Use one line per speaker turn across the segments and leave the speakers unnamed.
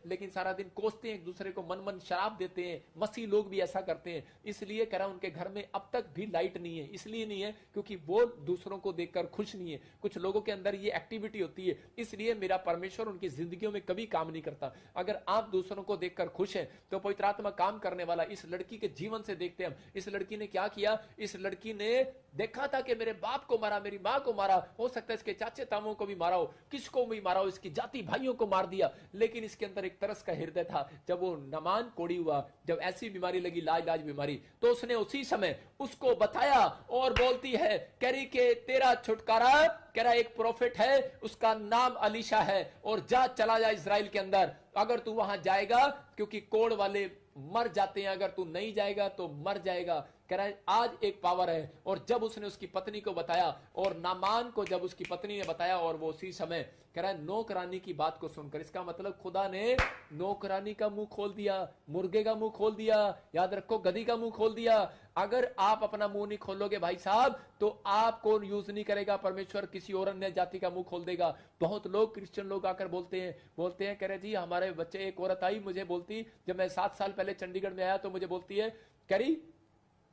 लेकिन सारा दिन कोसते हैं एक दूसरे को, मन मन शराब देते हैं। मसीह लोग भी ऐसा करते हैं। इसलिए कह रहा हूं उनके घर में अब तक भी लाइट नहीं है। इसलिए नहीं है क्योंकि वो दूसरों को देखकर खुश नहीं है। कुछ लोगों के अंदर ये एक्टिविटी होती है, इसलिए मेरा परमेश्वर उनकी जिंदगियों में कभी काम नहीं करता। अगर आप दूसरों को देखकर खुश हैं तो पवित्र आत्मा काम करने वाला। इस लड़की के जीवन से देखते हैं हम, इस लड़की ने क्या किया। इस लड़की ने देखा था कि मेरे बाप को मारा, मेरी मां को मारा, हो सकता है इसके चाचे तामों को भी मारा हो, किसको भी मारा हो, इसकी जाति भाइयों को मार दिया। लेकिन इसके अंदर एक तरस का हृदय था। जब वो नामान कोढ़ी हुआ, जब ऐसी बीमारी लगी, लाइलाज बीमारी, तो उसने उसी समय उसको बताया और बोलती है, कह रही कि तेरा छुटकारा, कह रहा एक प्रोफेट है, उसका नाम अलीशा है, और जा चला जा इजराइल के अंदर। अगर तू वहां जाएगा, क्योंकि कोढ़ वाले मर जाते हैं, अगर तू नहीं जाएगा तो मर जाएगा। कह रहा है आज एक पावर है। और जब उसने उसकी पत्नी को बताया, और नामान को जब उसकी पत्नी ने बताया, और वो उसी समय कह रहा है नौकरानी की बात को सुनकर, इसका मतलब खुदा ने नौकरानी का मुंह खोल दिया, मुर्गे का मुंह खोल दिया, याद रखो गधी का मुंह खोल दिया। अगर आप अपना मुंह नहीं खोलोगे भाई साहब, तो आपको यूज नहीं करेगा परमेश्वर, किसी और अन्य जाति का मुंह खोल देगा। बहुत लोग क्रिश्चियन लोग आकर बोलते हैं कह रहे जी हमारे बच्चे, एक औरत आई मुझे बोलती, जब मैं 7 साल पहले चंडीगढ़ में आया तो मुझे बोलती है, कह रही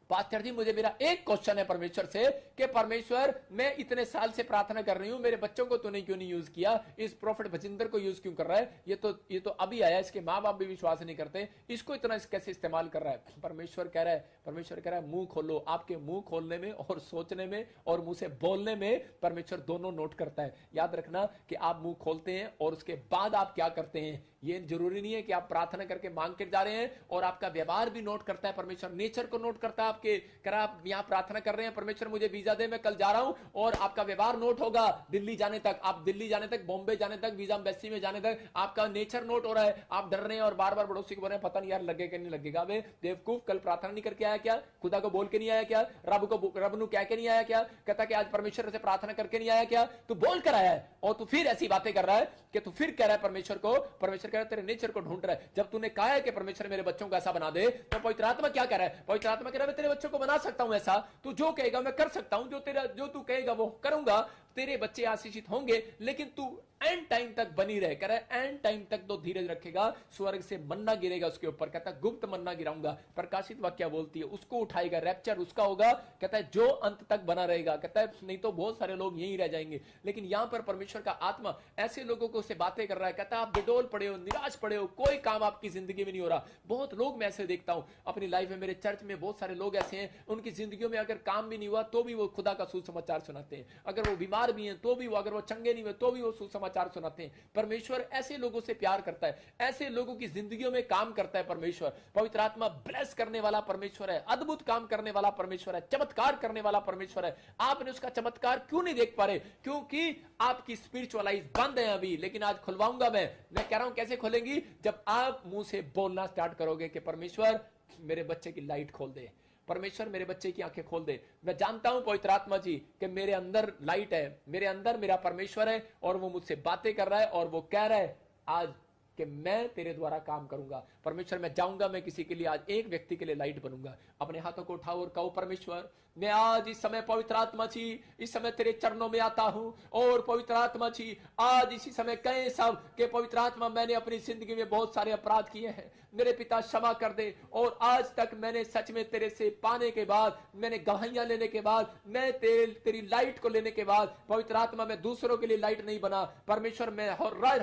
पास्टर जी मुझे मेरा एक क्वेश्चन है परमेश्वर से, कि परमेश्वर मैं इतने साल से प्रार्थना कर रही हूं, मेरे बच्चों को तूने क्यों नहीं यूज किया, इस प्रोफेट भजिंदर को यूज क्यों कर रहा है, ये तो अभी आया, इसके माँ बाप भी विश्वास नहीं करते, इसको इतना कैसे इस्तेमाल कर रहा है। परमेश्वर कह रहा है मुंह खोलो। आपके मुंह खोलने में और सोचने में और मुंह से बोलने में परमेश्वर दोनों नोट करता है। याद रखना कि आप मुंह खोलते हैं और उसके बाद आप क्या करते हैं। ये जरूरी नहीं है कि आप प्रार्थना करके मांग के जा रहे हैं और आपका व्यवहार भी नोट करता है परमेश्वर, नेचर को नोट करता है आपके। कर आप यहां प्रार्थना कर रहे हैं, परमेश्वर मुझे वीजा दे, मैं कल जा रहा हूं, और आपका व्यवहार नोट होगा दिल्ली जाने तक, आप दिल्ली जाने तक, बॉम्बे जाने तक, वीजा एम्बेसी में जाने तक आपका नेचर नोट हो रहा है। आप डर रहे हैं और बार बार पड़ोसी को बोल रहे हैं पता नहीं यार लगेगा नहीं लगेगा। वे बेवकूफ, कल प्रार्थना नहीं करके आया क्या, खुदा को बोल के नहीं आया क्या, रब नु कह के नहीं आया क्या, कहता कि आज परमेश्वर से प्रार्थना करके नहीं आया क्या, तू बोल कर आया है और तू फिर ऐसी बातें कर रहा है कि तू फिर कह रहा है परमेश्वर को, परमेश्वर कह रहा है तेरे नेचर को ढूंढ रहा है। जब तूने कहा है कि परमेश्वर मेरे बच्चों को ऐसा बना दे, तो पवित्र आत्मा क्या कह रहा है, पवित्र आत्मा कह रहा है मैं तेरे बच्चों को बना सकता हूं ऐसा, तू जो कहेगा मैं कर सकता हूं, जो तू कहेगा वो करूंगा, तेरे बच्चे आशीषित होंगे, लेकिन तू एंड टाइम तक बनी रहे। कह रहा है एंड टाइम तक तो धीरज रखेगा, स्वर्ग से मन्ना गिरेगा उसके ऊपर, कहता है गुप्त मन्ना गिराऊंगा। प्रकाशित वाक्य बोलती है उसको उठाएगा, रैप्चर उसका होगा, कहता है जो अंत तक बना रहेगा, कहता है नहीं तो बहुत सारे लोग यहीं रह जाएंगे। लेकिन यहां पर परमेश्वर का आत्मा ऐसे लोगों को से बातें कर रहा है, कहता है आप बेडोल पड़े हो, निराश पड़े हो, कोई काम आपकी जिंदगी में नहीं हो रहा। बहुत लोग मैं ऐसे देखता हूं अपनी लाइफ में, मेरे चर्च में बहुत सारे लोग ऐसे हैं, उनकी जिंदगियों में अगर काम भी नहीं हुआ तो भी वो खुदा का सुसमाचार सुनाते हैं, अगर वो बीमार भी हैं तो भी वो, अगर वो चंगे नहीं हुए तो भी वो सुसमाचार सुनाते हैं। परमेश्वर ऐसे लोगों से प्यार करता है, ऐसे लोगों की जिंदगियों में काम करता है परमेश्वर। पवित्र आत्मा ब्लेस करने वाला परमेश्वर है, अद्भुत काम करने वाला परमेश्वर है, चमत्कार करने वाला परमेश्वर है। आपने उसका चमत्कार क्यों नहीं देख पा रहे, क्योंकि आपकी स्पिरिचुअल आईज बंद है अभी। लेकिन आज खुलवाऊंगा मैं कह रहा हूं कैसे खोलेंगी, जब आप मुंह से बोलना स्टार्ट करोगे कि परमेश्वर मेरे बच्चे की लाइट खोल दे, परमेश्वर मेरे बच्चे की आंखें खोल दे। मैं जानता हूं पवित्र आत्मा जी कि मेरे अंदर लाइट है, मेरे अंदर मेरा परमेश्वर है और वो मुझसे बातें कर रहा है और वो कह रहा है आज कि मैं तेरे द्वारा काम करूंगा। परमेश्वर मैं जाऊंगा, मैं किसी के लिए आज एक व्यक्ति के लिए लाइट बनूंगा। अपने हाथों को उठाओ और कहो परमेश्वर मैं आज इस समय पवित्र आत्मा जी इस समय तेरे चरणों में आता हूं, और पवित्र आत्मा जी आज इसी समय कहे सब कि पवित्र आत्मा मैंने अपनी जिंदगी में बहुत सारे अपराध किए हैं, मेरे पिता क्षमा कर दे। और आज तक मैंने सच में तेरे से पाने के बाद, मैंने गवाहियां लेने के बाद, मैं तेरी लाइट को लेने के बाद पवित्र आत्मा मैं दूसरों के लिए लाइट नहीं बना। परमेश्वर मैं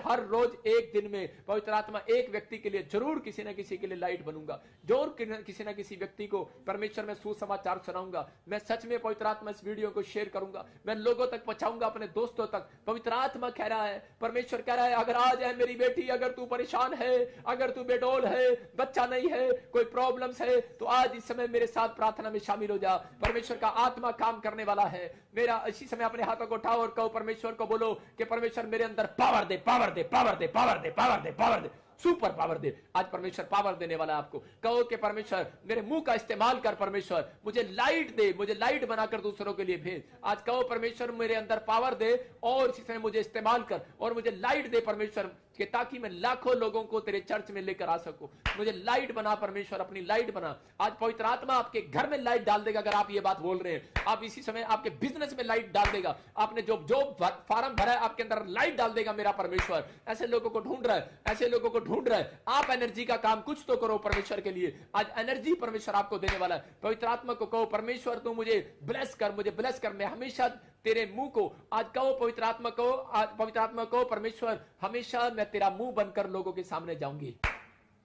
हर रोज एक दिन में पवित्र आत्मा एक व्यक्ति के लिए जरूर किसी ना किसी के लिए लाइट बनूंगा, जरूर किसी ना किसी व्यक्ति को परमेश्वर मैं सुसमाचार सुनाऊंगा। मैं सच में पवित्र आत्मा इस वीडियो को शेयर करूंगा, मैं लोगों तक पहुंचाऊंगा, अपने दोस्तों तक। पवित्र आत्मा कह रहा है, परमेश्वर कह रहा है अगर आज है मेरी बेटी, अगर तू परेशान है, अगर तू बेडोल है, बच्चा नहीं है, कोई प्रॉब्लम्स है, तो आज इस समय मेरे साथ प्रार्थना में शामिल हो जा। परमेश्वर का आत्मा काम करने वाला है। मेरा इसी समय अपने हाथों को उठाओ और कहो परमेश्वर को बोलो कि परमेश्वर मेरे अंदर पावर दे, पावर दे, पावर दे, पावर दे, पावर दे, पावर दे, सुपर पावर दे। आज परमेश्वर पावर देने वाला है आपको। कहो कि परमेश्वर मेरे मुंह का इस्तेमाल कर, परमेश्वर मुझे लाइट दे, मुझे लाइट बनाकर दूसरों के लिए भेज। आज कहो परमेश्वर मेरे अंदर पावर दे और इसी समय मुझे इस्तेमाल कर और मुझे लाइट दे। परमेश्वर कि ताकि मैं लाखों लोगों को तेरे चर्च में लेकर आ सकूं। मुझे लाइट बना परमेश्वर, अपनी लाइट बना। आज पवित्र आत्मा आपके घर में लाइट डाल देगा। अगर आप ये बात बोल रहे हैं, आप इसी समय आपके बिजनेस में लाइट डाल देगा। आपने जो फार्म भरा है आपके अंदर लाइट डाल देगा मेरा परमेश्वर। ऐसे लोगों को ढूंढ रहा है, ऐसे लोगों को ढूंढ रहा है। आप एनर्जी का काम कुछ तो करो परमेश्वर के लिए। आज एनर्जी परमेश्वर आपको देने वाला है। पवित्र आत्मा को कहो, परमेश्वर तू मुझे ब्लेस कर, मुझे ब्लेस कर। मैं हमेशा तेरे मुंह को, आज कहो पवित्र आत्मा को, आज पवित्र आत्मा को, परमेश्वर हमेशा मैं तेरा मुंह बनकर लोगों के सामने जाऊंगी।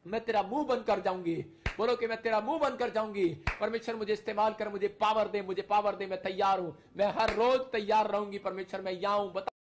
मैं तेरा मुंह बनकर जाऊंगी। बोलो कि मैं तेरा मुंह बनकर जाऊंगी। परमेश्वर मुझे इस्तेमाल कर, मुझे पावर दे, मुझे पावर दे। मैं तैयार हूं, मैं हर रोज तैयार रहूंगी। परमेश्वर मैं यहां हूं।